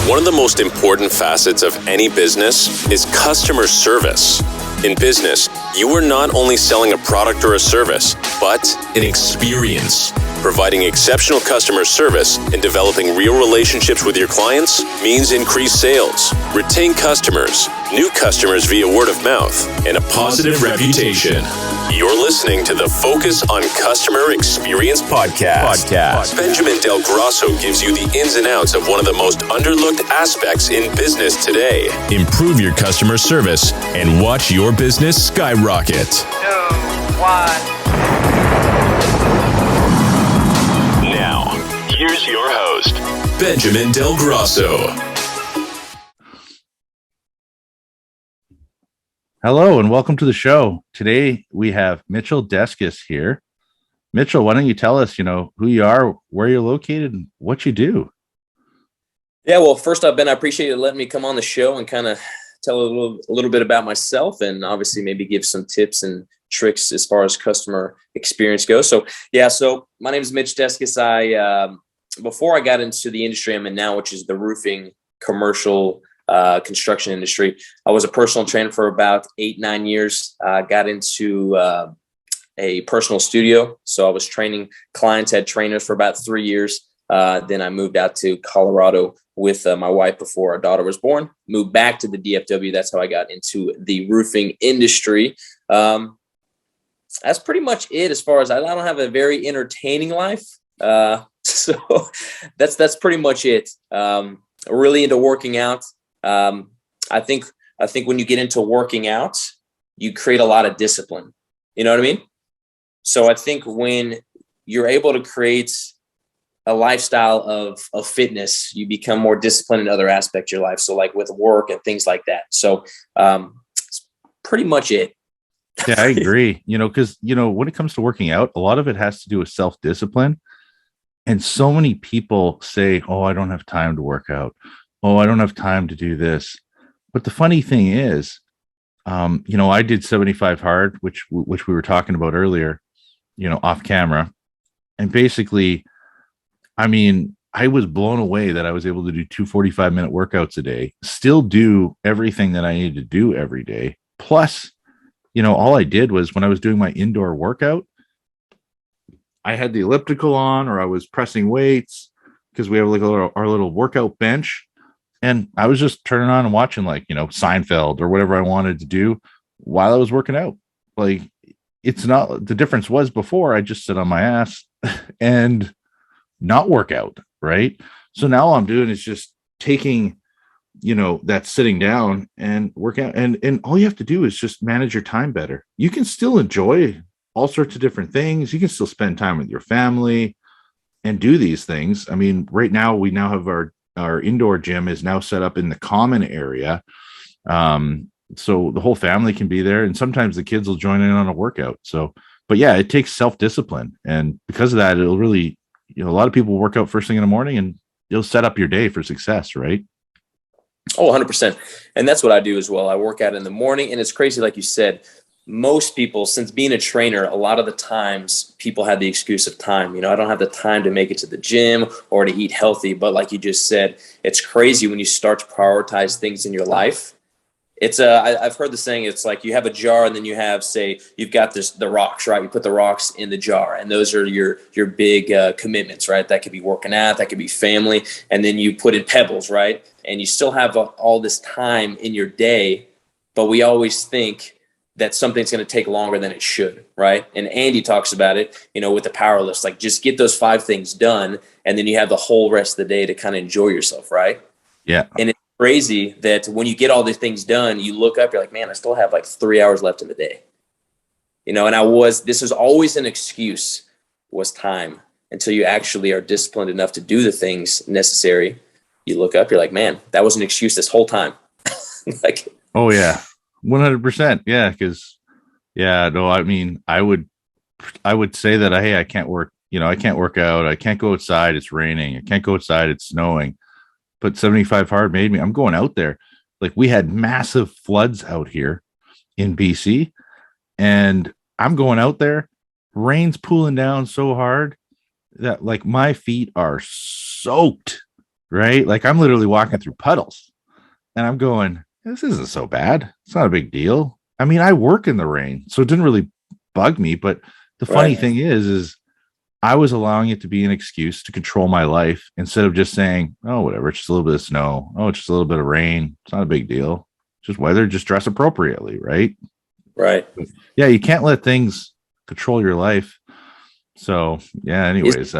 One of the most important facets of any business is customer service. In business, you are not only selling a product or a service, but an experience. Providing exceptional customer service and developing real relationships with your clients means increased sales, retain customers, new customers via word of mouth, and a positive reputation. You're listening to the Focus on Customer Experience podcast. Benjamin Del Grosso gives you the ins and outs of one of the most underlooked aspects in business today. Improve your customer service and watch your business skyrocket. 2, 1. Now, here's your host, Benjamin Del Grosso. Hello and welcome to the show. Today we have Mitchell Deskis here. Mitchell, why don't you tell us, who you are, where you're located, and what you do? Yeah, well, first off, Ben, I appreciate you letting me come on the show and kind of tell a little bit about myself, and obviously maybe give some tips and tricks as far as customer experience goes. So my name is Mitch Deskis. Before I got into the industry I'm in now, which is the roofing commercial construction industry, I was a personal trainer for about 8-9 years. Got into a personal studio. So I was training clients, had trainers for about 3 years. Then I moved out to Colorado with my wife before our daughter was born, moved back to the DFW. That's how I got into the roofing industry. That's pretty much it as far as I don't have a very entertaining life. So that's pretty much it. Really into working out. I think when you get into working out, you create a lot of discipline. You know what I mean? So I think when you're able to create a lifestyle of fitness, you become more disciplined in other aspects of your life. So like with work and things like that. So it's pretty much it. Yeah, I agree. Because, when it comes to working out, a lot of it has to do with self-discipline. And so many people say, oh, I don't have time to work out. Oh, I don't have time to do this. But the funny thing is, I did 75 hard, which we were talking about earlier, off camera. And basically, I was blown away that I was able to do 2 45-minute workouts a day, still do everything that I needed to do every day. Plus, all I did was when I was doing my indoor workout, I had the elliptical on, or I was pressing weights because we have like our little workout bench. And I was just turning on and watching Seinfeld or whatever I wanted to do while I was working out. Like, it's not, the difference was before I just sit on my ass and not work out. Right. So now all I'm doing is just taking, that sitting down and working out. And all you have to do is just manage your time better. You can still enjoy all sorts of different things. You can still spend time with your family and do these things. Right now we now have our indoor gym is now set up in the common area. So the whole family can be there, and sometimes the kids will join in on a workout. So, but yeah, it takes self-discipline. And because of that, it'll really, a lot of people work out first thing in the morning, and it'll set up your day for success, right? Oh, 100%. And that's what I do as well. I work out in the morning, and it's crazy. Like you said, most people, since being a trainer, a lot of the times people have the excuse of time. I don't have the time to make it to the gym or to eat healthy. But like you just said, it's crazy when you start to prioritize things in your life. I've heard the saying, it's like you have a jar, and then you have, say, you've got the rocks, right? You put the rocks in the jar, and those are your big commitments, right? That could be working out, that could be family. And then you put in pebbles, right? And you still have all this time in your day, but we always think that something's going to take longer than it should, right? And Andy talks about it, with the power list, like just get those 5 things done, and then you have the whole rest of the day to kind of enjoy yourself, right? Yeah. And it's crazy that when you get all these things done, you look up, you're like, man, I still have like 3 hours left in the day. And this was always an excuse, was time, until you actually are disciplined enough to do the things necessary. You look up, you're like, man, that was an excuse this whole time. Oh yeah. 100%. Yeah. Cause I would say that, hey, I can't work, I can't work out. I can't go outside. It's raining. I can't go outside. It's snowing. But 75 hard made me, I'm going out there. Like, we had massive floods out here in BC, and I'm going out there. Rain's pooling down so hard that like my feet are soaked right? Like I'm literally walking through puddles and I'm going, this isn't so bad. It's not a big deal. I mean, I work in the rain, so it didn't really bug me. But the funny Right. thing is I was allowing it to be an excuse to control my life instead of just saying, oh, whatever, it's just a little bit of snow. Oh, it's just a little bit of rain. It's not a big deal. Just weather, just dress appropriately, right? Right. Yeah, you can't let things control your life. So yeah, anyways,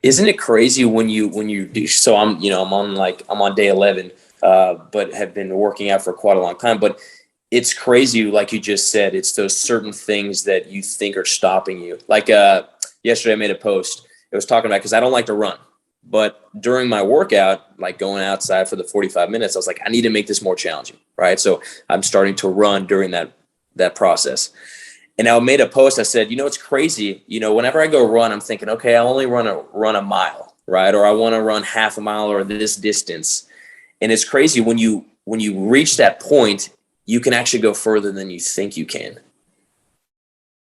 Isn't it crazy when you do? So I'm on day 11, but have been working out for quite a long time. But it's crazy, like you just said, it's those certain things that you think are stopping you. Like yesterday, I made a post. It was talking about, because I don't like to run, but during my workout, like going outside for the 45 minutes, I was like, I need to make this more challenging, right? So I'm starting to run during that process. And I made a post. I said, it's crazy. Whenever I go run, I'm thinking, okay, I only run a mile, right? Or I want to run half a mile or this distance. And it's crazy when you reach that point, you can actually go further than you think you can.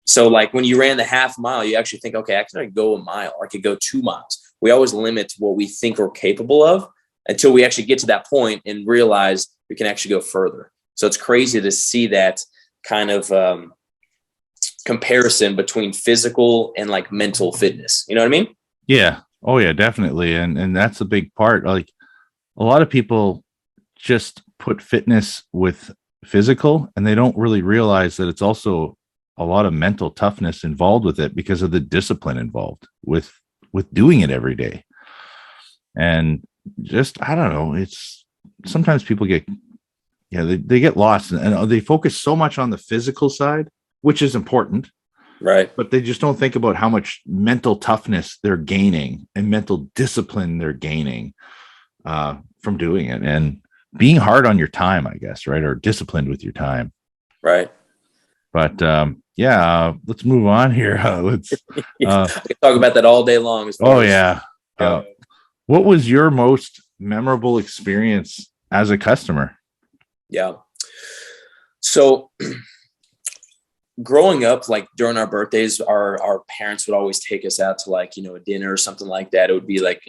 So like when you ran the half mile, you actually think, okay, I can go a mile, or I could go 2 miles. We always limit what we think we're capable of until we actually get to that point and realize we can actually go further. So it's crazy to see that kind of comparison between physical and like mental fitness. You know what I mean? yeah. Oh yeah, definitely. And that's a big part. Like a lot of people just put fitness with physical and they don't really realize that it's also a lot of mental toughness involved with it because of the discipline involved with doing it every day. And just, I don't know, it's sometimes people get, they get lost and they focus so much on the physical side, which is important, Right. but they just don't think about how much mental toughness they're gaining and mental discipline they're gaining from doing it, and being hard on your time, I guess, right? Or disciplined with your time. Right. But let's move on here. Let's I can talk about that all day long. yeah. What was your most memorable experience as a customer? Yeah. So growing up, like during our birthdays, our parents would always take us out to like, a dinner or something like that. It would be like,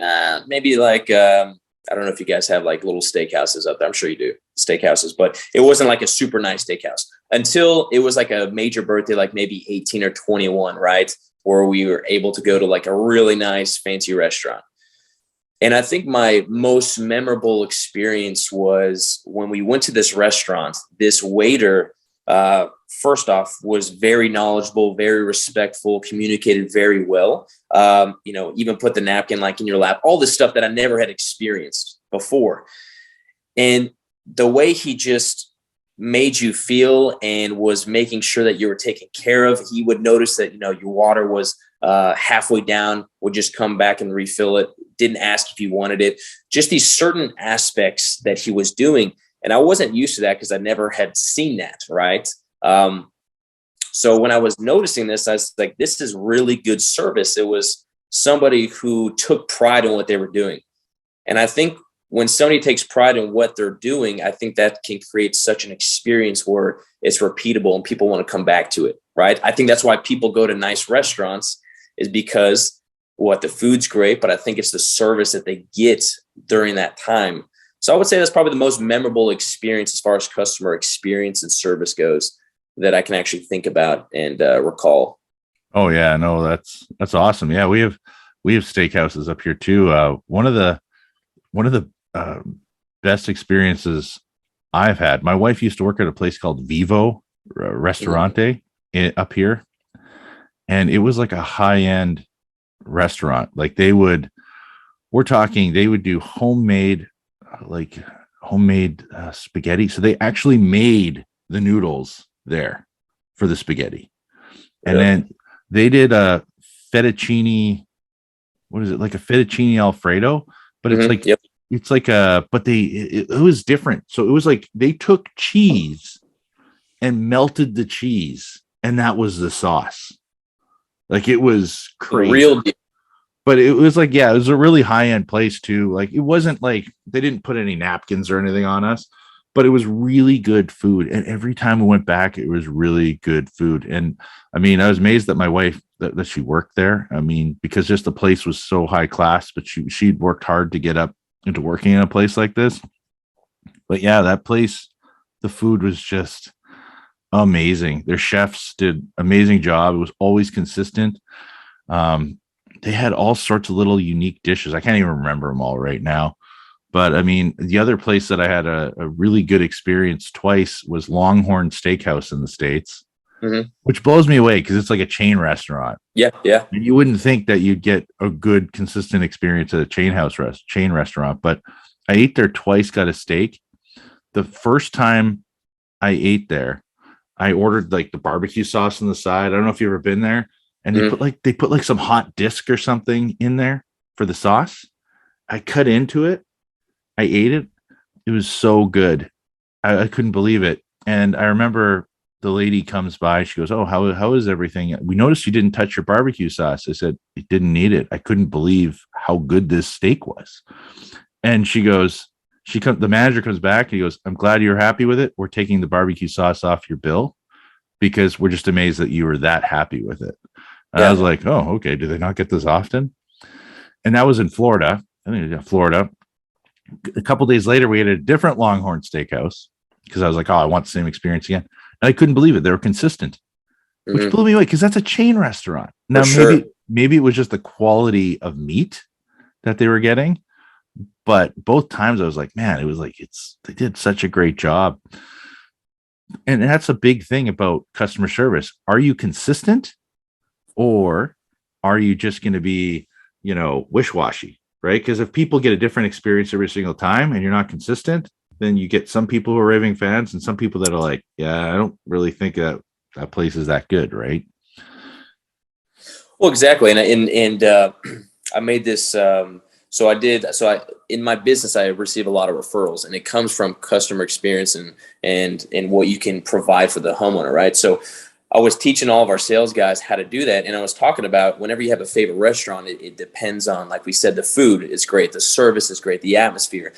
maybe like, I don't know if you guys have like little steakhouses up there. I'm sure you do, steakhouses, but it wasn't like a super nice steakhouse until it was like a major birthday, like maybe 18 or 21, right? Where we were able to go to like a really nice fancy restaurant. And I think my most memorable experience was when we went to this restaurant. This waiter, first off, was very knowledgeable, very respectful, communicated very well. Even put the napkin like in your lap, all this stuff that I never had experienced before. And the way he just made you feel and was making sure that you were taken care of. He would notice that, your water was halfway down, would just come back and refill it. Didn't ask if you wanted it. Just these certain aspects that he was doing. And I wasn't used to that because I never had seen that. Right. So when I was noticing this, I was like, this is really good service. It was somebody who took pride in what they were doing. And I think when somebody takes pride in what they're doing, I think that can create such an experience where it's repeatable and people want to come back to it. Right. I think that's why people go to nice restaurants, is because the food's great, but I think it's the service that they get during that time. So I would say that's probably the most memorable experience as far as customer experience and service goes that I can actually think about and recall. Oh yeah, no, that's awesome. Yeah, we have steakhouses up here too. One of the best experiences I've had. My wife used to work at a place called Vivo Restaurante up here, and it was like a high-end restaurant. Like they would do homemade spaghetti. So they actually made the noodles there for the spaghetti. And then they did a fettuccine. What is it? Like a fettuccine Alfredo, but it's like, it's like it was different. So it was like they took cheese and melted the cheese, and that was the sauce. Like it was crazy. Real deal. But it was like, it was a really high-end place too. Like it wasn't like they didn't put any napkins or anything on us, but it was really good food. And every time we went back, it was really good food. And I mean, I was amazed that my wife, that she worked there. I mean, because just the place was so high class, but she'd worked hard to get up into working in a place like this. But yeah, that place, the food was just amazing. Their chefs did amazing job. It was always consistent. Um, they had all sorts of little unique dishes. I can't even remember them all right now. But I mean, the other place that I had a really good experience twice was Longhorn Steakhouse in the States, which blows me away because it's like a chain restaurant. Yeah, yeah. And you wouldn't think that you'd get a good, consistent experience at a chain restaurant. But I ate there twice, got a steak. The first time I ate there, I ordered like the barbecue sauce on the side. I don't know if you've ever been there. And they put like some hot disc or something in there for the sauce. I cut into it. I ate it. It was so good. I couldn't believe it. And I remember the lady comes by. She goes, "Oh, how is everything? We noticed you didn't touch your barbecue sauce." I said, "I didn't need it. I couldn't believe how good this steak was." And she goes, the manager comes back and he goes, "I'm glad you're happy with it. We're taking the barbecue sauce off your bill because we're just amazed that you were that happy with it." And I was like, "Oh, okay. Do they not get this often?" And that was in Florida. I think it was Florida. A couple days later, we had a different Longhorn Steakhouse because I was like, "Oh, I want the same experience again." And I couldn't believe it. They were consistent, which blew me away because that's a chain restaurant. Now, maybe it was just the quality of meat that they were getting. But both times I was like, man, it was like they did such a great job. And that's a big thing about customer service. Are you consistent or are you just going to be, wish-washy, right? Because if people get a different experience every single time and you're not consistent, then you get some people who are raving fans and some people that are like, yeah, I don't really think that place is that good, right? Well, exactly. And I made this, in my business, I receive a lot of referrals, and it comes from customer experience and what you can provide for the homeowner, right? So I was teaching all of our sales guys how to do that. And I was talking about whenever you have a favorite restaurant, it depends on, like we said, the food is great, the service is great, the atmosphere.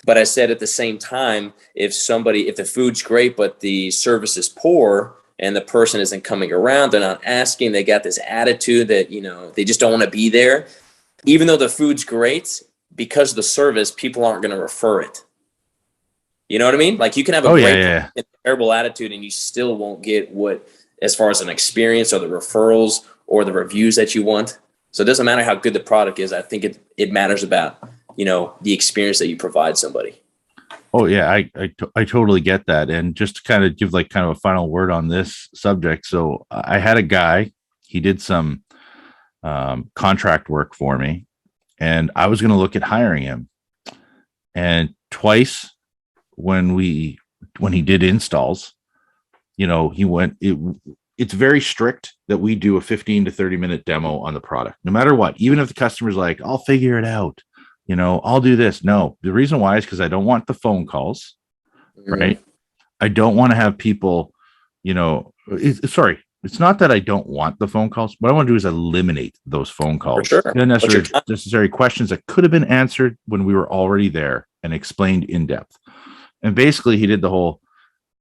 But I said at the same time, if the food's great, but the service is poor and the person isn't coming around, they're not asking, they got this attitude that, they just don't want to be there. Even though the food's great, because of the service, people aren't going to refer it. You know what I mean? Like you can have a terrible attitude and you still won't get what, as far as an experience or the referrals or the reviews that you want. So it doesn't matter how good the product is. I think it matters about, the experience that you provide somebody. Oh yeah, I totally get that. And just to kind of give kind of a final word on this subject. So I had a guy, he did some contract work for me, and I was going to look at hiring him. And twice when he did installs, it's very strict that we do a 15 to 30 minute demo on the product, no matter what. Even if the customer's like, "I'll figure it out, I'll do this." No, the reason why is because I don't want the phone calls, right? I don't want to have people, it's not that I don't want the phone calls. What I want to do is eliminate those phone calls. For sure. Necessary questions that could have been answered when we were already there and explained in depth. And basically he did the whole,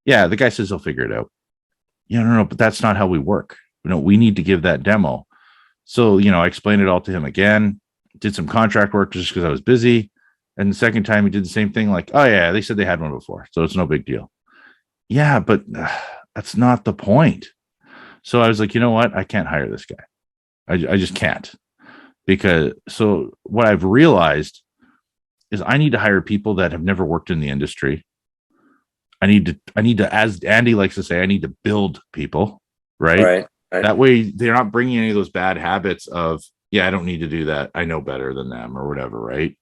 the guy says he'll figure it out. No, but that's not how we work. We need to give that demo. So, I explained it all to him again, did some contract work just because I was busy. And the second time he did the same thing, like, "Oh yeah, they said they had one before, so it's no big deal." Yeah, but that's not the point. So I was like, you know what? I can't hire this guy. I just can't. So what I've realized is I need to hire people that have never worked in the industry. I need to, as Andy likes to say, I need to build people, right? Right. That way they're not bringing any of those bad habits of, I don't need to do that. I know better than them or whatever, right?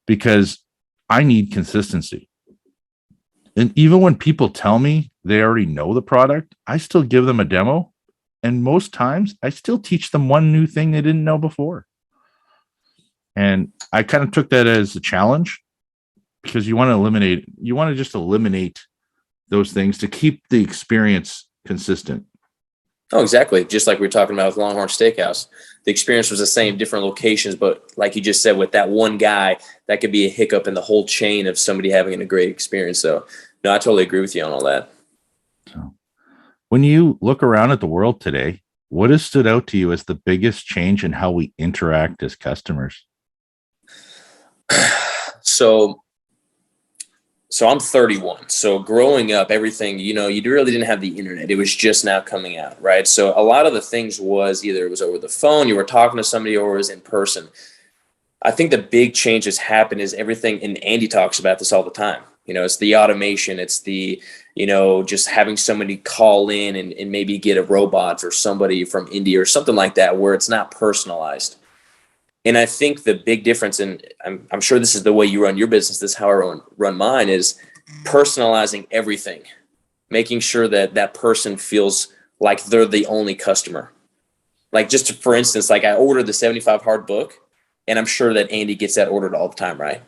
Because I need consistency. And even when people tell me they already know the product, I still give them a demo. And most times I still teach them one new thing they didn't know before. And I kind of took that as a challenge because you want to just eliminate those things to keep the experience consistent. Oh, exactly. Just like we were talking about with Longhorn Steakhouse. The experience was the same, different locations, but like you just said, with that one guy, that could be a hiccup in the whole chain of somebody having a great experience. So, no, I totally agree with you on all that. So, when you look around at the world today, what has stood out to you as the biggest change in how we interact as customers? So I'm 31. So growing up, everything, you really didn't have the internet. It was just now coming out, right? So a lot of the things was either it was over the phone, you were talking to somebody, or it was in person. I think the big change that's happened is everything, and Andy talks about this all the time. It's the automation. It's the, just having somebody call in and maybe get a robot or somebody from India or something like that, where it's not personalized. And I think the big difference, and I'm sure this is the way you run your business, this is how I run mine, is personalizing everything, making sure that that person feels like they're the only customer. Like, just for instance, like I ordered the 75 hard book, and I'm sure that Andy gets that ordered all the time, right?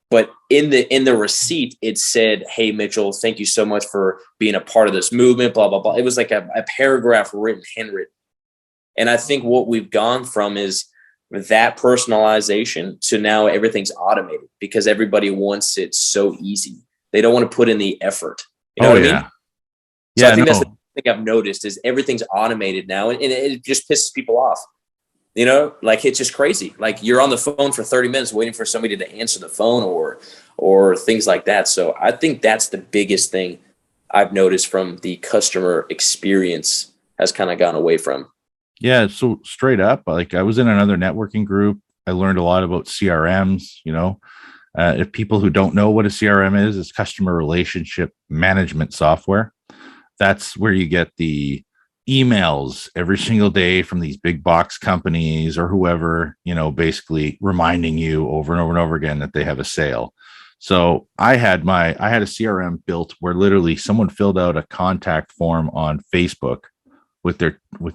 But in the receipt, it said, "Hey, Mitchell, thank you so much for being a part of this movement, blah, blah, blah." It was like a paragraph handwritten. And I think what we've gone from is that personalization to now everything's automated, because everybody wants it so easy. They don't want to put in the effort. You know what I mean? So I think that's the thing I've noticed is everything's automated now, and it just pisses people off. Like, it's just crazy. Like, you're on the phone for 30 minutes waiting for somebody to answer the phone or things like that. So I think that's the biggest thing I've noticed from the customer experience has kind of gone away from. Yeah. So straight up, like, I was in another networking group. I learned a lot about CRMs, if people who don't know what a CRM is, it's customer relationship management software. That's where you get the emails every single day from these big box companies or whoever, basically reminding you over and over and over again that they have a sale. So I had a CRM built where literally someone filled out a contact form on Facebook with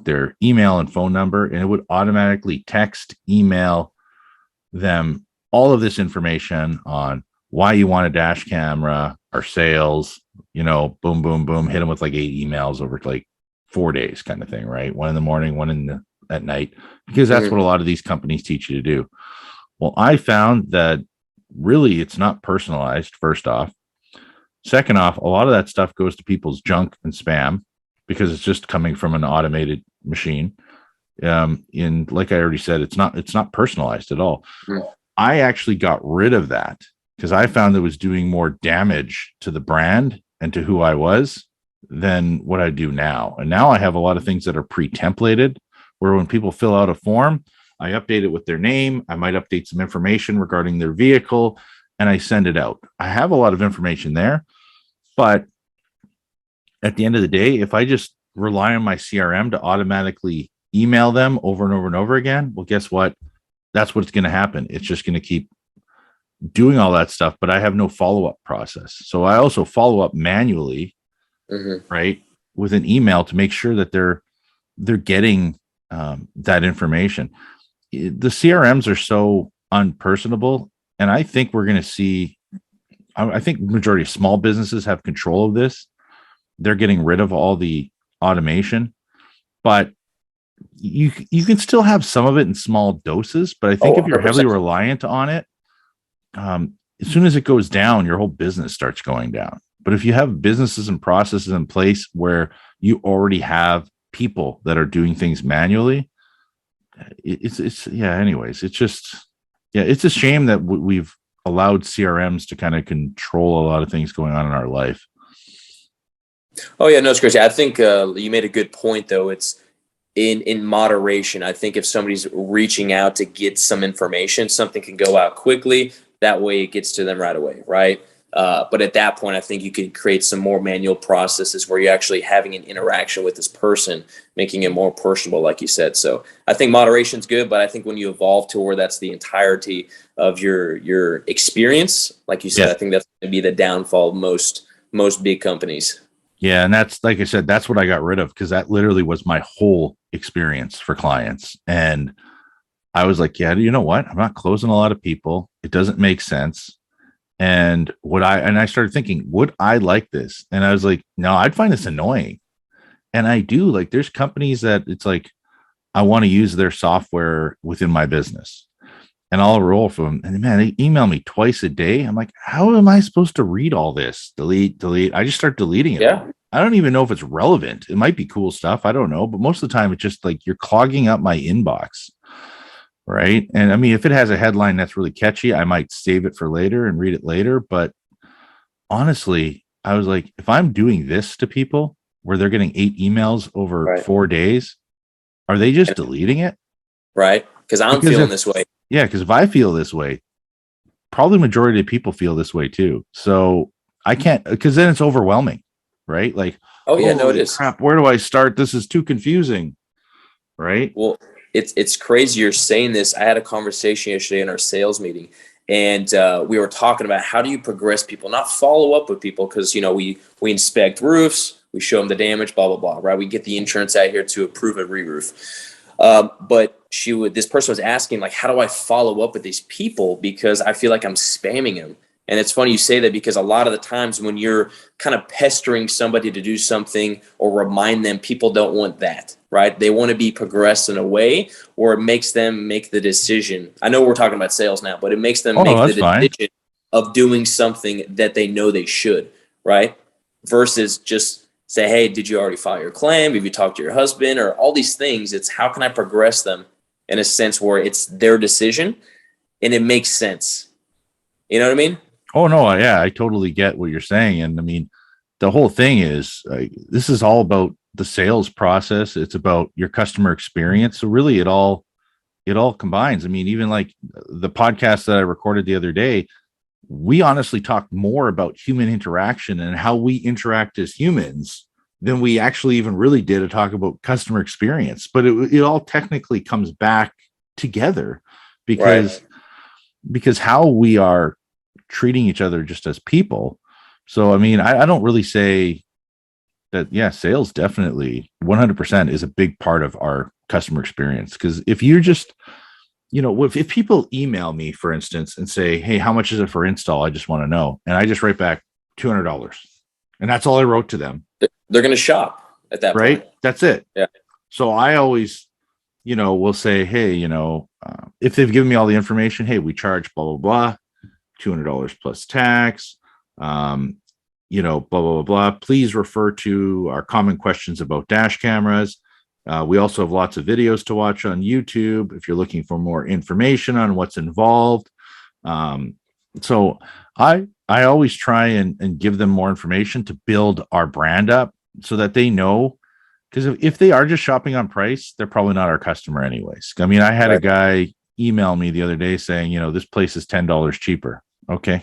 their email and phone number, and it would automatically text, email them all of this information on why you want a dash camera or sales, boom, boom, boom, hit them with like 8 emails over like 4 days kind of thing, right? One in the morning, one at night, because that's what a lot of these companies teach you to do. Well, I found that really it's not personalized, first off. Second off, a lot of that stuff goes to people's junk and spam because it's just coming from an automated machine. And like I already said, it's not personalized at all. I actually got rid of that because I found it was doing more damage to the brand and to who I was than what I do now. And now I have a lot of things that are pre-templated, where when people fill out a form, I update it with their name. I might update some information regarding their vehicle, and I send it out. I have a lot of information there, but at the end of the day, if I just rely on my CRM to automatically email them over and over and over again, well, guess what? That's what's going to happen. It's just going to keep doing all that stuff, but I have no follow-up process. So I also follow up manually, right, with an email to make sure that they're getting that information. The CRMs are so unpersonable, and I think we're going to see. I think the majority of small businesses have control of this. They're getting rid of all the automation, but you can still have some of it in small doses. But I think if you're heavily reliant on it, as soon as it goes down, your whole business starts going down. But if you have businesses and processes in place where you already have people that are doing things manually, it's anyways, it's a shame that we've allowed CRMs to kind of control a lot of things going on in our life. Oh yeah, no, it's crazy. I think you made a good point though. It's in moderation. I think if somebody's reaching out to get some information, something can go out quickly. That way it gets to them right away, right? But at that point, I think you could create some more manual processes where you're actually having an interaction with this person, making it more personable, like you said. So I think moderation is good, but I think when you evolve to where that's the entirety of your experience, like you said, I think that's going to be the downfall of most big companies. Yeah, and that's, like I said, that's what I got rid of, because that literally was my whole experience for clients. And I was like, yeah, you know what? I'm not closing a lot of people. It doesn't make sense. And I started thinking, would I like this? And I was like, no, I'd find this annoying. And I do. Like, there's companies that it's like, I want to use their software within my business, and I'll roll for them. And man, they email me twice a day. I'm like, how am I supposed to read all this? Delete. I just start deleting it. Yeah. I don't even know if it's relevant. It might be cool stuff. I don't know. But most of the time, it's just like you're clogging up my inbox. right? And I mean, if it has a headline that's really catchy, I might save it for later and read it later. But honestly, I was like, if I'm doing this to people where they're getting 8 emails over Right. 4 days, are they just deleting it? Right. Because I'm feeling this way. Yeah, because if I feel this way, probably majority of people feel this way too. So I can't, because then it's overwhelming, right? Like, Oh yeah, no, it is. Crap, where do I start? This is too confusing, right? Well, it's crazy you're saying this. I had a conversation yesterday in our sales meeting, and we were talking about how do you progress people, not follow up with people, because we inspect roofs, we show them the damage, blah blah blah, right? We get the insurance out here to approve a re-roof. But this person was asking, like, how do I follow up with these people, because I feel like I'm spamming them. And it's funny you say that, because a lot of the times when you're kind of pestering somebody to do something or remind them, people don't want that, right? They want to be progressed in a way where it makes them make the decision. I know we're talking about sales now, but it makes them make the decision of doing something that they know they should, right? Versus just say, hey, did you already file your claim? Have you talked to your husband? Or all these things. It's how can I progress them in a sense where it's their decision and it makes sense. You know what I mean? Oh, no. Yeah, I totally get what you're saying. And I mean, the whole thing is this is all about the sales process. It's about your customer experience. So really it all combines. I mean, even like the podcast that I recorded the other day, we honestly talked more about human interaction and how we interact as humans than we actually even really did to talk about customer experience. But it all technically comes back together because how we are treating each other just as people. So, I mean, I don't really say that, yeah, sales definitely 100% is a big part of our customer experience. Because if you're just, if people email me, for instance, and say, hey, how much is it for install? I just want to know. And I just write back $200. And that's all I wrote to them. They're going to shop at that point. Right? That's it. Yeah. So I always, will say, hey, if they've given me all the information, hey, we charge blah, blah, blah, $200 plus tax, blah, blah, blah, blah. Please refer to our common questions about dash cameras. We also have lots of videos to watch on YouTube if you're looking for more information on what's involved. So I always try and give them more information to build our brand up so that they know, because if they are just shopping on price, they're probably not our customer anyways. I mean, I had a guy email me the other day saying, this place is $10 cheaper. Okay.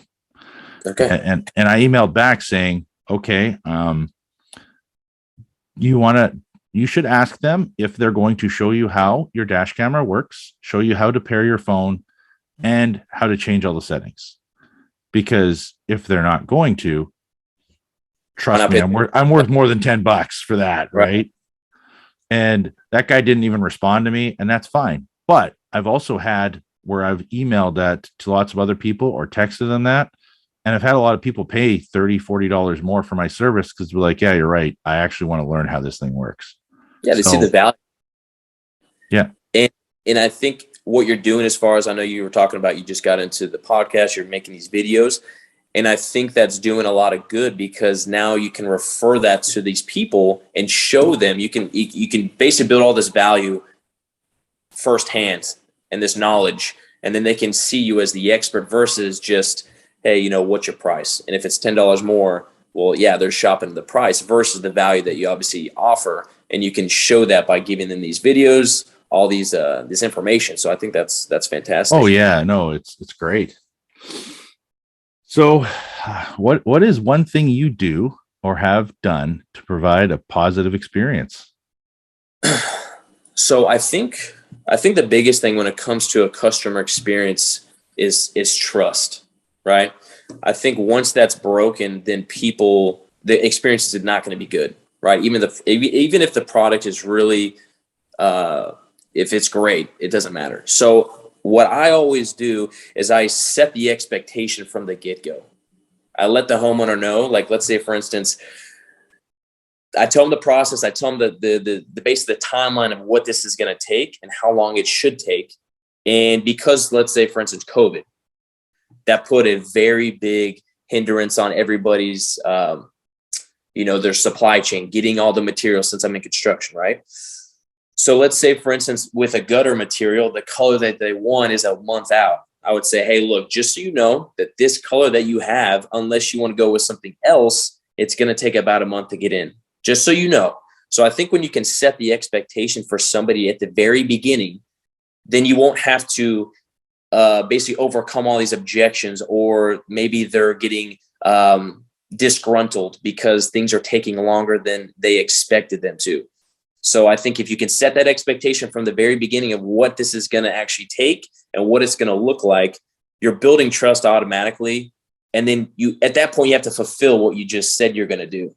And I emailed back saying, okay, you should ask them if they're going to show you how your dash camera works, show you how to pair your phone, and how to change all the settings. Because if they're not going to, trust me, I'm worth more than $10 for that, right? And that guy didn't even respond to me, and that's fine. But I've also had where I've emailed that to lots of other people or texted them that. And I've had a lot of people pay $30, $40 more for my service because they're like, yeah, you're right. I actually want to learn how this thing works. Yeah, they see the value. Yeah. And I think what you're doing, as far as I know, you were talking about, you just got into the podcast, you're making these videos. And I think that's doing a lot of good, because now you can refer that to these people and show them. You can basically build all this value firsthand and this knowledge, and then they can see you as the expert versus just, hey, what's your price? And if it's $10 more, well, yeah, they're shopping the price versus the value that you obviously offer. And you can show that by giving them these videos, all these this information. So I think that's fantastic. Oh yeah, no, it's great. So what is one thing you do or have done to provide a positive experience? So I think the biggest thing when it comes to a customer experience is trust, right? I think once that's broken, then the experience is not going to be good, right? Even if the product is really, if it's great, it doesn't matter. So what I always do is I set the expectation from the get-go. I let the homeowner know, like, let's say, for instance, I tell them the process. I tell them the base of the timeline of what this is going to take and how long it should take. And because, let's say, for instance, COVID, that put a very big hindrance on everybody's, their supply chain, getting all the materials, since I'm in construction, right? So let's say, for instance, with a gutter material, the color that they want is a month out. I would say, hey, look, just so you know that this color that you have, unless you want to go with something else, it's going to take about a month to get in, just so you know. So I think when you can set the expectation for somebody at the very beginning, then you won't have to basically overcome all these objections, or maybe they're getting disgruntled because things are taking longer than they expected them to. So I think if you can set that expectation from the very beginning of what this is going to actually take and what it's going to look like, you're building trust automatically. And then at that point, you have to fulfill what you just said you're going to do.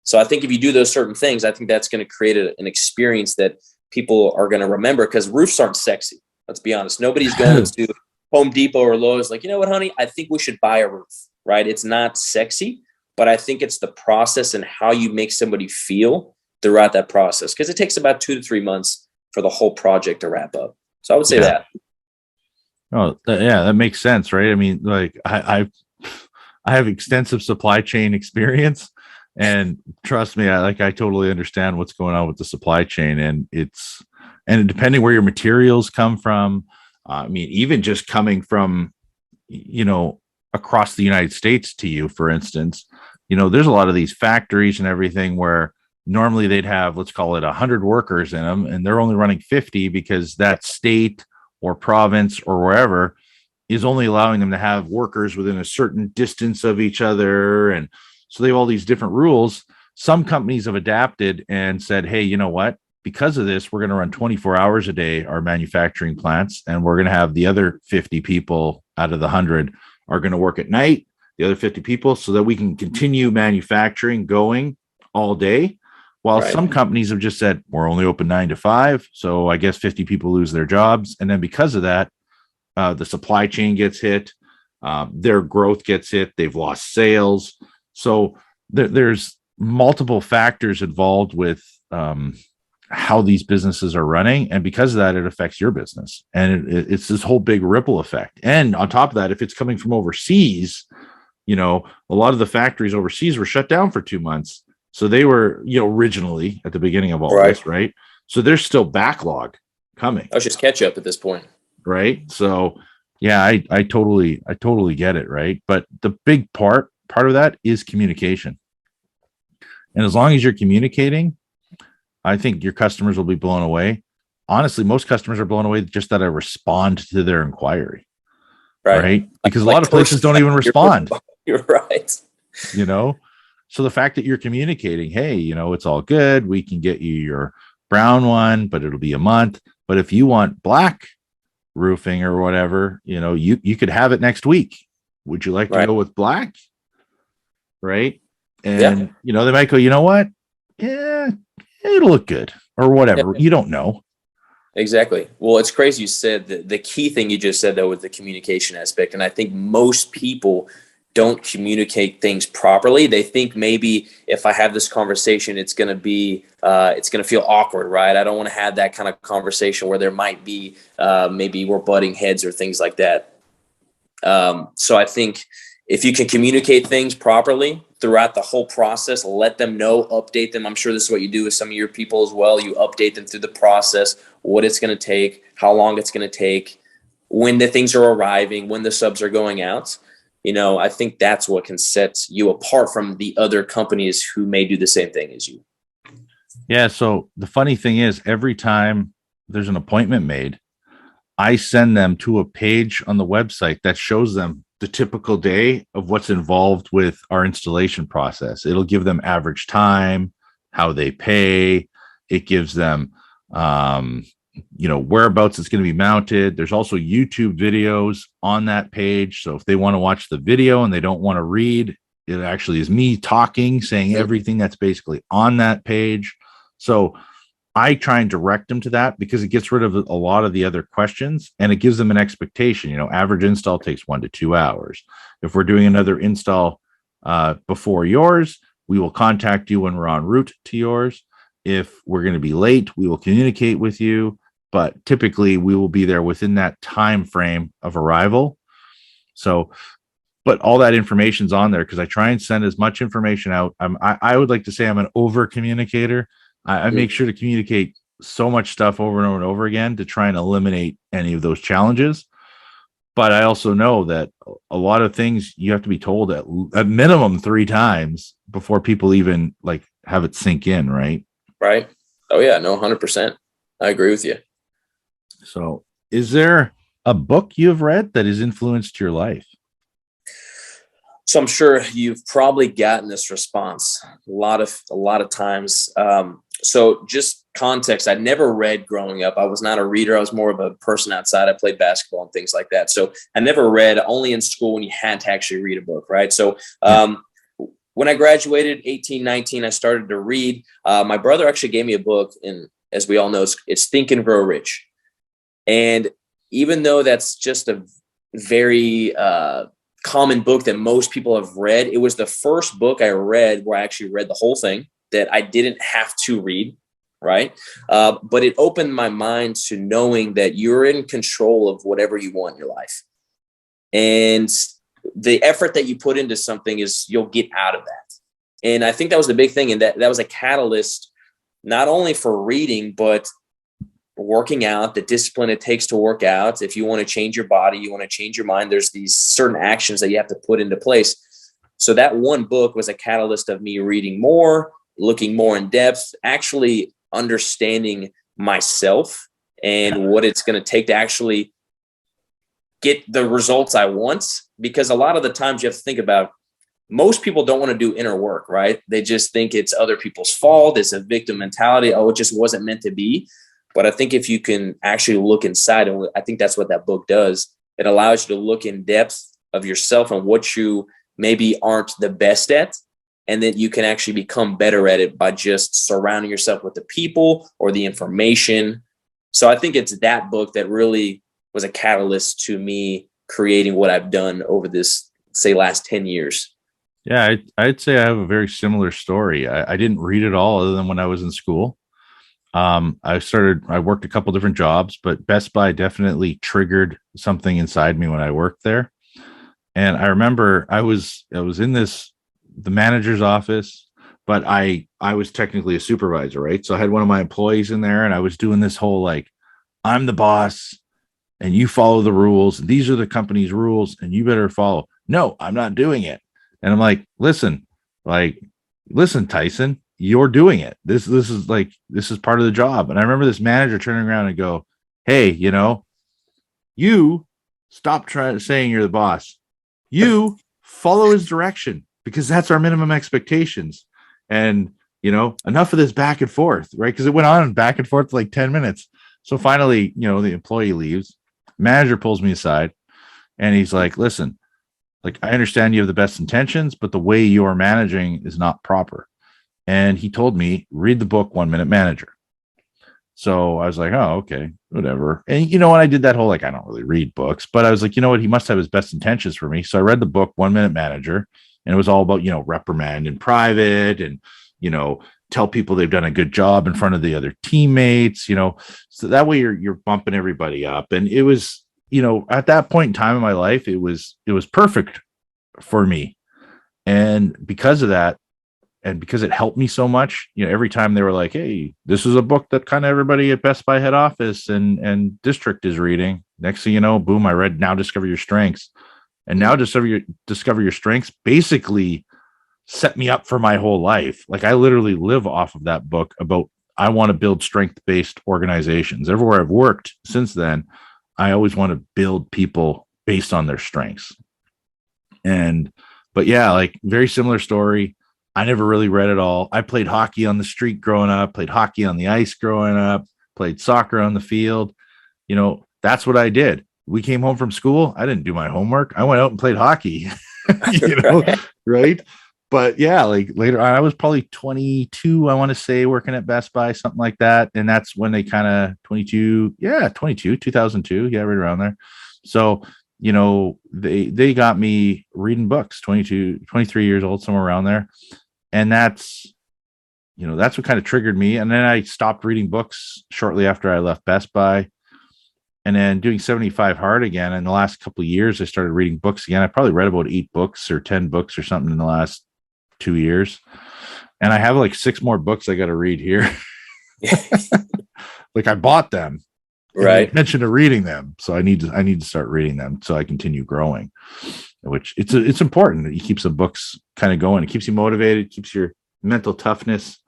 So I think if you do those certain things, I think that's going to create an experience that people are going to remember, because roofs aren't sexy. Let's be honest. Nobody's going to Home Depot or Lowe's like, you know what, honey, I think we should buy a roof, right? It's not sexy, but I think it's the process and how you make somebody feel throughout that process, because it takes about 2 to 3 months for the whole project to wrap up. So I would say that. Oh, yeah, that makes sense, right? I mean, like I have extensive supply chain experience, and trust me, I totally understand what's going on with the supply chain, and depending where your materials come from, I mean, even just coming from, across the United States to you, for instance, there's a lot of these factories and everything where normally they'd have, let's call it 100 workers in them, and they're only running 50 because that state or province or wherever is only allowing them to have workers within a certain distance of each other. And so they have all these different rules. Some companies have adapted and said, hey, you know what? Because of this, we're going to run 24 hours a day, our manufacturing plants, and we're going to have the other 50 people out of the 100 are going to work at night, the other 50 people, so that we can continue manufacturing going all day. While some companies have just said, we're only open 9 to 5. So I guess 50 people lose their jobs. And then because of that, the supply chain gets hit. Their growth gets hit. They've lost sales. So there's multiple factors involved with how these businesses are running. And because of that, it affects your business. And it's this whole big ripple effect. And on top of that, if it's coming from overseas, a lot of the factories overseas were shut down for 2 months. So they were, originally at the beginning of all this, right? So there's still backlog coming. It's just catch up at this point. Right. So yeah, I totally get it. Right. But the big part of that is communication. And as long as you're communicating, I think your customers will be blown away. Honestly, most customers are blown away just that I respond to their inquiry. Right. Because a lot of places don't even respond. You're right. So the fact that you're communicating, hey, it's all good. We can get you your brown one, but it'll be a month. But if you want black roofing or whatever, you could have it next week. Would you like to go with black? Right. And, they might go, you know what? Yeah, it'll look good or whatever. You don't know. Exactly. Well, it's crazy you said the key thing you just said, though, was the communication aspect. And I think most people don't communicate things properly. They think maybe if I have this conversation, it's going to feel awkward, right? I don't want to have that kind of conversation where there might be maybe we're butting heads or things like that. So I think if you can communicate things properly throughout the whole process, let them know, update them. I'm sure this is what you do with some of your people as well. You update them through the process, what it's going to take, how long it's going to take, when the things are arriving, when the subs are going out. I think that's what can set you apart from the other companies who may do the same thing as you. Yeah. So the funny thing is, every time there's an appointment made, I send them to a page on the website that shows them the typical day of what's involved with our installation process. It'll give them average time, how they pay. It gives them, whereabouts it's going to be mounted. There's also YouTube videos on that page. So if they want to watch the video and they don't want to read, it actually is me talking, saying everything that's basically on that page. So I try and direct them to that because it gets rid of a lot of the other questions and it gives them an expectation. Average install takes 1 to 2 hours. If we're doing another install before yours, we will contact you when we're en route to yours. If we're going to be late, we will communicate with you, but typically we will be there within that time frame of arrival. So, but all that information's on there because I try and send as much information out. I would like to say I'm an over communicator. I make sure to communicate so much stuff over and over and over again to try and eliminate any of those challenges. But I also know that a lot of things you have to be told at minimum 3 times before people even like have it sink in, right? Right. Oh yeah, no, 100%. I agree with you. So is there a book you've read that has influenced your life? So I'm sure you've probably gotten this response a lot of times. So just context, I never read growing up. I was not a reader. I was more of a person outside. I played basketball and things like that. So I never read, only in school when you had to actually read a book, right? So when I graduated 18, 19, I started to read. My brother actually gave me a book, and as we all know, it's Think and Grow Rich. And even though that's just a very common book that most people have read, it was the first book I read where I actually read the whole thing that I didn't have to read, right? But it opened my mind to knowing that you're in control of whatever you want in your life. And the effort that you put into something is you'll get out of that. And I think that was the big thing. And that was a catalyst, not only for reading, but working out, the discipline it takes to work out. If you want to change your body, you want to change your mind, there's these certain actions that you have to put into place. So that one book was a catalyst of me reading more, looking more in depth, actually understanding myself and what it's going to take to actually get the results I want. Because a lot of the times you have to think about, most people don't want to do inner work, right? They just think it's other people's fault. It's a victim mentality. Oh, it just wasn't meant to be. But I think if you can actually look inside, and I think that's what that book does, it allows you to look in depth of yourself and what you maybe aren't the best at, and that you can actually become better at it by just surrounding yourself with the people or the information. So I think it's that book that really was a catalyst to me creating what I've done over this, say, last 10 years. Yeah, I'd say I have a very similar story. I didn't read it all other than when I was in school. I worked a couple different jobs, but Best Buy definitely triggered something inside me when I worked there. And I remember I was in the manager's office, but I was technically a supervisor, right? So I had one of my employees in there, and I was doing this whole like, I'm the boss and you follow the rules. These are the company's rules and you better follow. No, I'm not doing it. And I'm like, listen, Tyson, you're doing it. This is part of the job. And I remember this manager turning around and go, hey, you stop saying you're the boss. You follow his direction, because that's our minimum expectations. And, enough of this back and forth, right? Because it went on back and forth for like 10 minutes. So finally, the employee leaves. Manager pulls me aside and he's like, listen, like, I understand you have the best intentions, but the way you're managing is not proper. And he told me, read the book 1 Minute Manager. So I was like, oh, okay, whatever. And, when I did that whole, like, I don't really read books, but I was like, you know what? He must have his best intentions for me. So I read the book 1 Minute Manager, and it was all about, reprimand in private and, tell people they've done a good job in front of the other teammates, so that way you're bumping everybody up. And it was, at that point in time in my life, it was perfect for me. And because of that, and because it helped me so much, every time they were like, hey, this is a book that kind of everybody at Best Buy head office and district is reading. Next thing you know, boom, I read Now Discover Your Strengths. And Now Discover Your Strengths basically set me up for my whole life. Like, I literally live off of that book about, I want to build strength-based organizations. Everywhere I've worked since then, I always want to build people based on their strengths. But yeah, like, very similar story. I never really read it all. I played hockey on the street growing up, played hockey on the ice growing up, played soccer on the field. That's what I did. We came home from school. I didn't do my homework. I went out and played hockey, right? But yeah, like, later on, I was probably 22, I want to say, working at Best Buy, something like that. And that's when they kind of 2002, yeah, right around there. So, they got me reading books, 22, 23 years old, somewhere around there. And that's what kind of triggered me. And then I stopped reading books shortly after I left Best Buy. And then doing 75 hard again. In the last couple of years, I started reading books again. I probably read about 8 books or 10 books or something in the last 2 years. And I have like 6 more books I got to read here. like I bought them in the Right. intention of reading them. So I need to start reading them so I continue growing, which it's important. It keeps the books kind of going. It keeps you motivated, keeps your mental toughness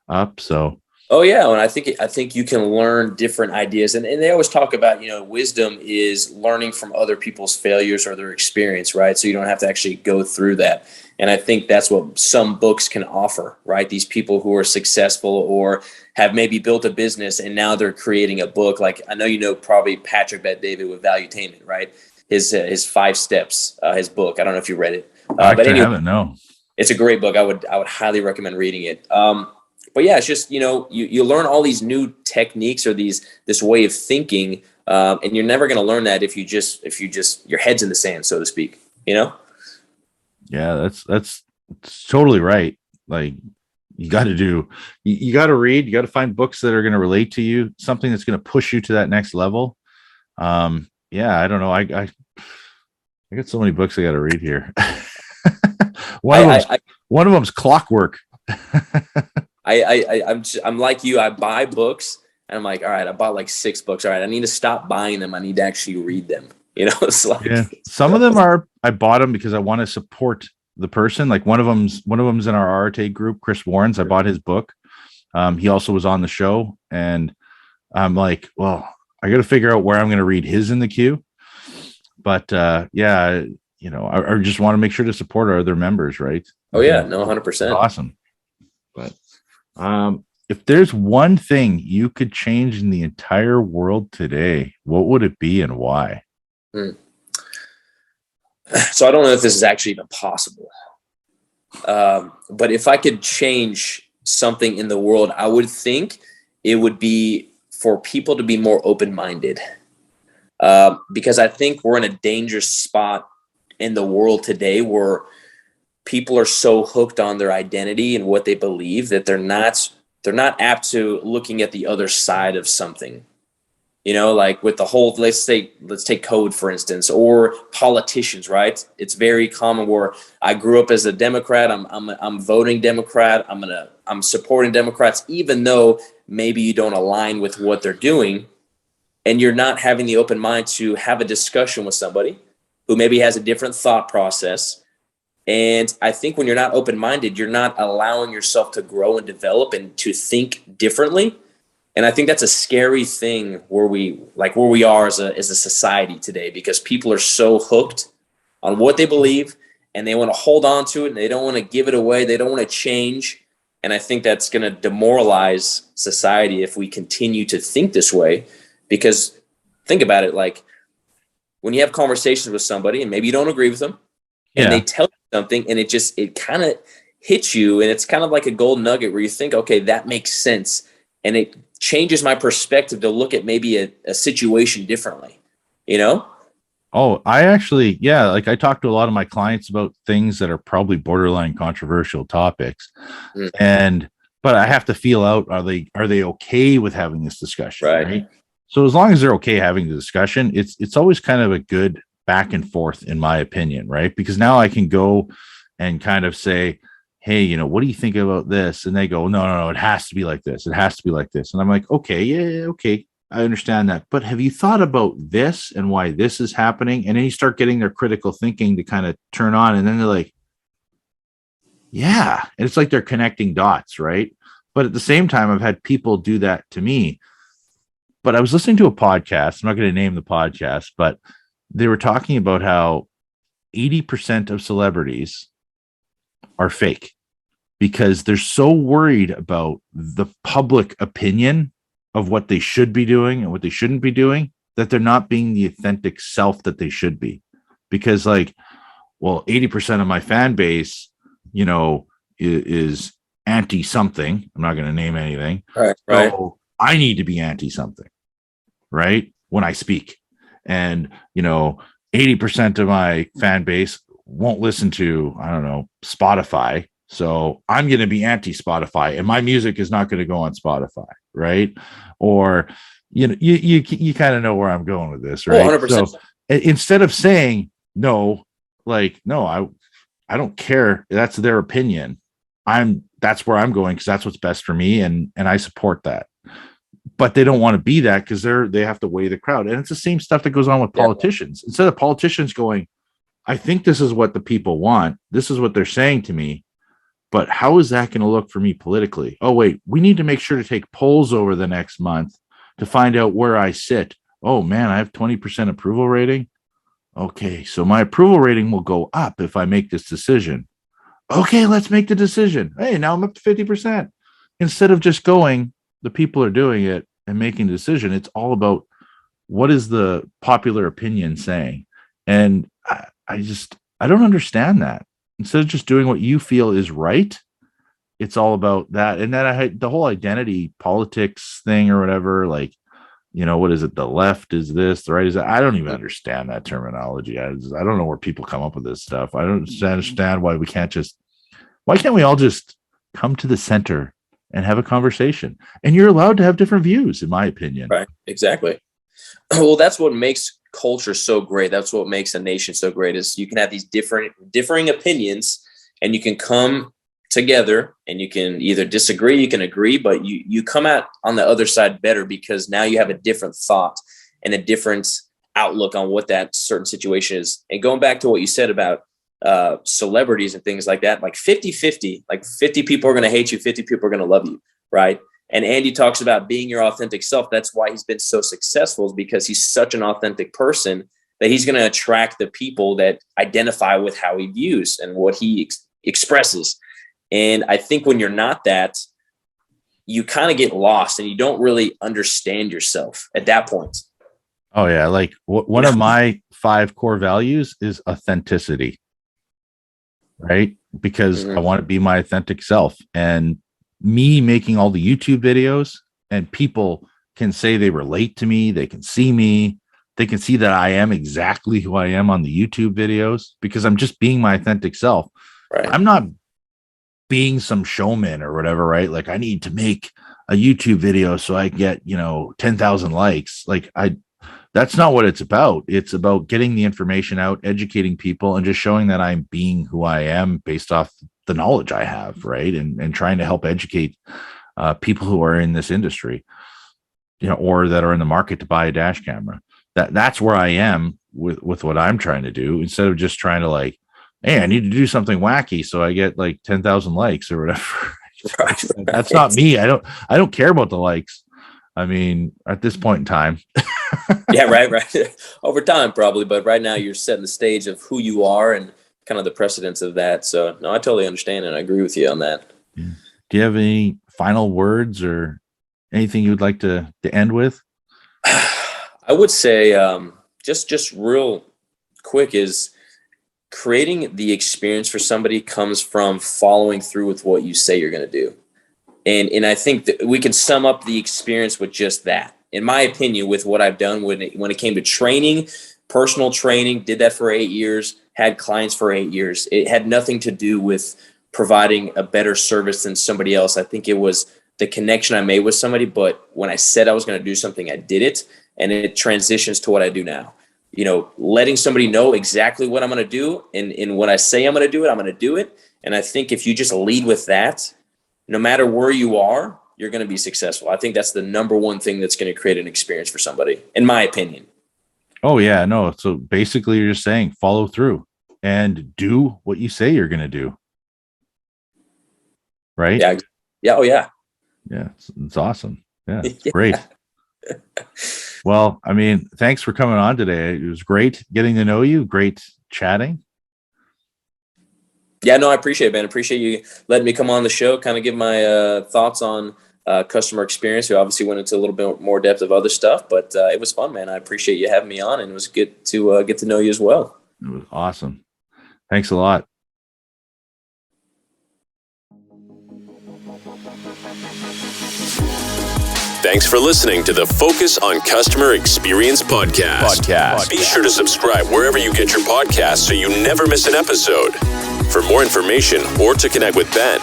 up. So Oh yeah, and I think you can learn different ideas, and they always talk about, wisdom is learning from other people's failures or their experience, right? So you don't have to actually go through that, and I think that's what some books can offer, right? These people who are successful or have maybe built a business and now they're creating a book. Like I know probably Patrick Bet-David with Valuetainment, right? His 5 steps, his book. I don't know if you read it, but anyway, haven't. No. It's a great book. I would highly recommend reading it. But yeah, it's just, you learn all these new techniques or this way of thinking, and you're never going to learn that if you just your head's in the sand, so to speak. Yeah, that's totally right. Like you got to read, you got to find books that are going to relate to you, something that's going to push you to that next level. Yeah, I don't know. I got so many books I got to read here. One of them's Clockwork. I'm like you. I buy books and I'm like, all right, I bought like 6 books. All right, I need to stop buying them. I need to actually read them. It's like, yeah. Some of them I bought them because I want to support the person. Like one of them's in our Arte group, Chris Warren's. I bought his book. He also was on the show, and I'm like, well, I got to figure out where I'm going to read his in the queue. But yeah, I just want to make sure to support our other members, right? Oh yeah, no, 100%. Awesome. But if there's one thing you could change in the entire world today, what would it be and why? So I don't know if this is actually even possible. But if I could change something in the world, I would think it would be for people to be more open-minded. Because I think we're in a dangerous spot in the world today where people are so hooked on their identity and what they believe that they're not apt to looking at the other side of something. Like with the whole, let's take code, for instance, or politicians, right? It's very common where I grew up as a Democrat. I'm voting Democrat. I'm supporting Democrats, even though maybe you don't align with what they're doing, and you're not having the open mind to have a discussion with somebody who maybe has a different thought process. And I think when you're not open-minded, you're not allowing yourself to grow and develop and to think differently. And I think that's a scary thing where we are as a society today, because people are so hooked on what they believe and they want to hold on to it and they don't want to give it away. They don't want to change. And I think that's going to demoralize society if we continue to think this way, because think about it. Like when you have conversations with somebody and maybe you don't agree with them, and they tell you something and it kind of hits you, and it's kind of like a gold nugget where you think, okay, that makes sense. And it changes my perspective to look at maybe a situation differently, Oh, I actually, like I talk to a lot of my clients about things that are probably borderline controversial topics. But I have to feel out, are they okay with having this discussion? Right. So as long as they're okay having the discussion, it's always kind of a good back and forth, in my opinion, right? Because now I can go and kind of say, hey, what do you think about this? And they go, no, it has to be like this. It has to be like this. And I'm like, okay, okay, I understand that. But have you thought about this and why this is happening? And then you start getting their critical thinking to kind of turn on. And then they're like, yeah. And it's like they're connecting dots, right? But at the same time, I've had people do that to me. But I was listening to a podcast. I'm not going to name the podcast, but they were talking about how 80% of celebrities are fake because they're so worried about the public opinion of what they should be doing and what they shouldn't be doing that they're not being the authentic self that they should be. Because 80% of my fan base, is anti something. I'm not going to name anything. Right. So I need to be anti something, right? When I speak. And, 80% of my fan base won't listen to, I don't know, Spotify. So I'm going to be anti-Spotify and my music is not going to go on Spotify. Right. Or, you kind of know where I'm going with this, right? 100%. So instead of saying no, I don't care. That's their opinion. That's where I'm going because that's what's best for me. And I support that. but they don't want to be that because they have to weigh the crowd. And it's the same stuff that goes on with politicians. Instead of politicians going, I think this is what the people want, this is what they're saying to me, but how is that going to look for me politically? Oh, wait, we need to make sure to take polls over the next month to find out where I sit. Oh, man, I have 20% approval rating. Okay, so my approval rating will go up if I make this decision. Okay, let's make the decision. Hey, now I'm up to 50%. Instead of just going, the people are doing it and making the decision. It's all about what is the popular opinion saying. And I don't understand that. Instead of just doing what you feel is right, it's all about that. And then the whole identity politics thing or whatever, like, what is it? The left is this, the right is that. I don't even understand that terminology. I don't know where people come up with this stuff. I don't understand why can't we all just come to the center and have a conversation? And you're allowed to have different views, in my opinion. Right. Exactly. Well, that's what makes culture so great. That's what makes a nation so great, is you can have these differing opinions, and you can come together, and you can either disagree, you can agree, but you come out on the other side better, because now you have a different thought and a different outlook on what that certain situation is. And going back to what you said about celebrities and things like that, like 50-50, like 50 people are going to hate you, 50 people are going to love you, right? And Andy talks about being your authentic self. That's why he's been so successful, is because he's such an authentic person that he's going to attract the people that identify with how he views and what he expresses. And I think when you're not that, you kind of get lost and you don't really understand yourself at that point. Oh yeah. Like one of my 5 core values is authenticity, right? Because I want to be my authentic self, and me making all the YouTube videos, and people can say they relate to me. They can see me. They can see that I am exactly who I am on the YouTube videos, because I'm just being my authentic self. Right. I'm not being some showman or whatever, right? Like, I need to make a YouTube video so I get, 10,000 likes. Like, that's not what it's about. It's about getting the information out, educating people, and just showing that I'm being who I am based off the knowledge I have, right? And trying to help educate people who are in this industry, or that are in the market to buy a dash camera. That's where I am with what I'm trying to do, instead of just trying to like, hey, I need to do something wacky so I get like 10,000 likes or whatever. Right. That's not me. I don't care about the likes. I mean, at this point in time. Yeah, right. Over time, probably. But right now you're setting the stage of who you are and kind of the precedence of that. So no, I totally understand, and I agree with you on that. Yeah. Do you have any final words or anything you'd like to end with? I would say just real quick is creating the experience for somebody comes from following through with what you say you're going to do. And I think that we can sum up the experience with just that. In my opinion, with what I've done when it came to training, personal training, did that for 8 years, had clients for 8 years. It had nothing to do with providing a better service than somebody else. I think it was the connection I made with somebody. But when I said I was going to do something, I did it. And it transitions to what I do now. Letting somebody know exactly what I'm going to do. And when I say I'm going to do it, I'm going to do it. And I think if you just lead with that, no matter where you are, you're going to be successful. I think that's the number one thing that's going to create an experience for somebody, in my opinion. Oh, yeah, no. So basically you're just saying follow through and do what you say you're going to do. Right? Yeah. Yeah. Oh, yeah. Yeah. It's awesome. Yeah. It's great. Well, I mean, thanks for coming on today. It was great getting to know you. Great chatting. Yeah, no, I appreciate it, man. Appreciate you letting me come on the show, kind of give my thoughts on customer experience. We obviously went into a little bit more depth of other stuff, but it was fun, man. I appreciate you having me on, and it was good to get to know you as well. It was awesome. Thanks a lot. Thanks for listening to the Focus on Customer Experience podcast. Be sure to subscribe wherever you get your podcasts so you never miss an episode. For more information or to connect with Ben,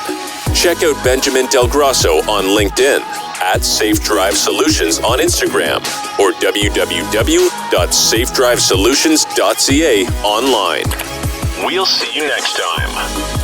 check out Benjamin Del Grosso on LinkedIn, at Safe Drive Solutions on Instagram, or www.safedrivesolutions.ca online. We'll see you next time.